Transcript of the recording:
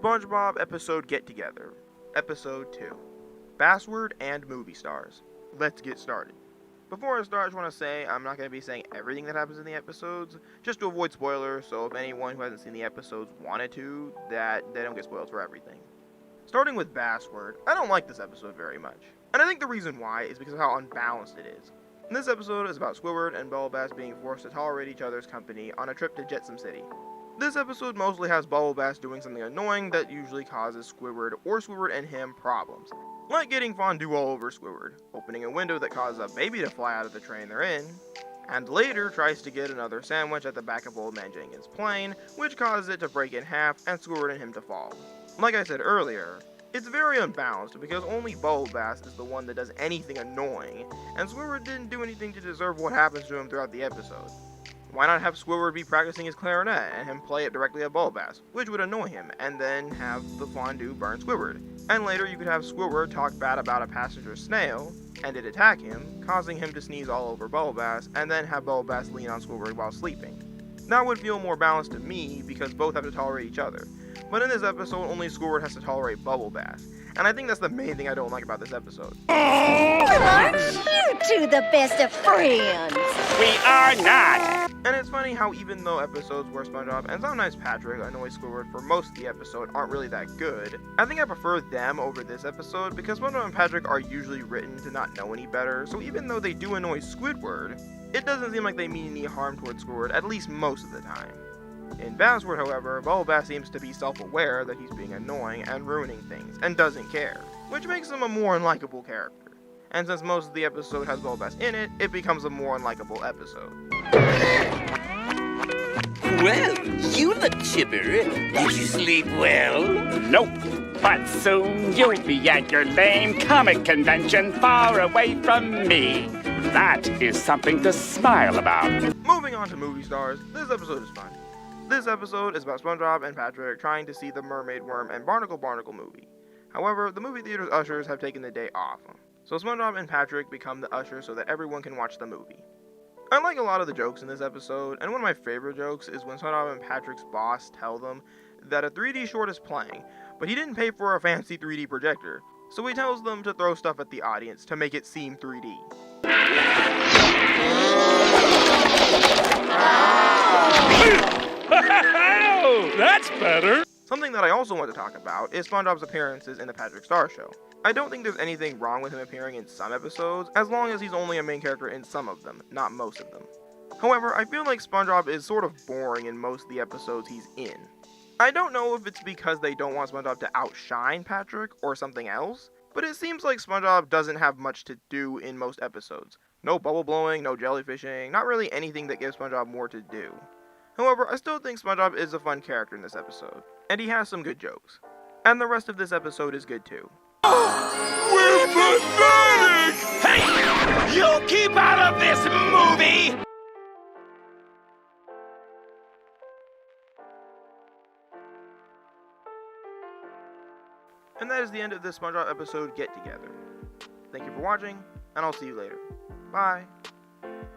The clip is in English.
SpongeBob Episode Get-Together, Episode 2, BassWord and Movie Stars. Let's get started. Before I start, I just want to say I'm not going to be saying everything that happens in the episodes, just to avoid spoilers, so if anyone who hasn't seen the episodes wanted to, that they don't get spoiled for everything. Starting with BassWord, I don't like this episode very much, and I think the reason why is because of how unbalanced it is. This episode is about Squidward and Bubble Bass being forced to tolerate each other's company on a trip to Jetsam City. This episode mostly has Bubble Bass doing something annoying that usually causes Squidward or Squidward and him problems, like getting fondue all over Squidward, opening a window that causes a baby to fly out of the train they're in, and later tries to get another sandwich at the back of Old Man Jenkins' plane, which causes it to break in half and Squidward and him to fall. Like I said earlier, it's very unbalanced because only Bubble Bass is the one that does anything annoying, and Squidward didn't do anything to deserve what happens to him throughout the episode. Why not have Squidward be practicing his clarinet and him play it directly at Bubble Bass, which would annoy him, and then have the fondue burn Squidward. And later you could have Squidward talk bad about a passenger snail, and it attack him, causing him to sneeze all over Bubble Bass, and then have Bubble Bass lean on Squidward while sleeping. That would feel more balanced to me because both have to tolerate each other. But in this episode, only Squidward has to tolerate Bubble Bass. And I think that's the main thing I don't like about this episode. Aren't you two the best of friends? We are not! And it's funny how even though episodes where SpongeBob and sometimes Patrick annoy Squidward for most of the episode aren't really that good, I think I prefer them over this episode because SpongeBob and Patrick are usually written to not know any better, so even though they do annoy Squidward, it doesn't seem like they mean any harm towards Squidward, at least most of the time. In BassWord, however, Bubble Bass seems to be self-aware that he's being annoying and ruining things, and doesn't care, which makes him a more unlikable character. And since most of the episode has Bubble Bass in it, it becomes a more unlikable episode. Well, you look chipper. Did you sleep well? Nope. But soon you'll be at your lame comic convention far away from me. That is something to smile about. Moving on to movie stars, this episode is fun. This episode is about SpongeBob and Patrick trying to see the Mermaid Worm and Barnacle movie. However, the movie theater's ushers have taken the day off, so SpongeBob and Patrick become the ushers so that everyone can watch the movie. I like a lot of the jokes in this episode, and one of my favorite jokes is when SpongeBob and Patrick's boss tell them that a 3D short is playing, but he didn't pay for a fancy 3D projector, so he tells them to throw stuff at the audience to make it seem 3D. That's better. Something that I also want to talk about is SpongeBob's appearances in the Patrick Star Show. I don't think there's anything wrong with him appearing in some episodes, as long as he's only a main character in some of them, not most of them. However, I feel like SpongeBob is sort of boring in most of the episodes he's in. I don't know if it's because they don't want SpongeBob to outshine Patrick or something else, but it seems like SpongeBob doesn't have much to do in most episodes. No bubble blowing, no jellyfishing, not really anything that gives SpongeBob more to do. However, I still think SpongeBob is a fun character in this episode, and he has some good jokes. And the rest of this episode is good too. We're pathetic! Hey! You keep out of this movie! And that is the end of this SpongeBob episode Get-Together. Thank you for watching, and I'll see you later. Bye!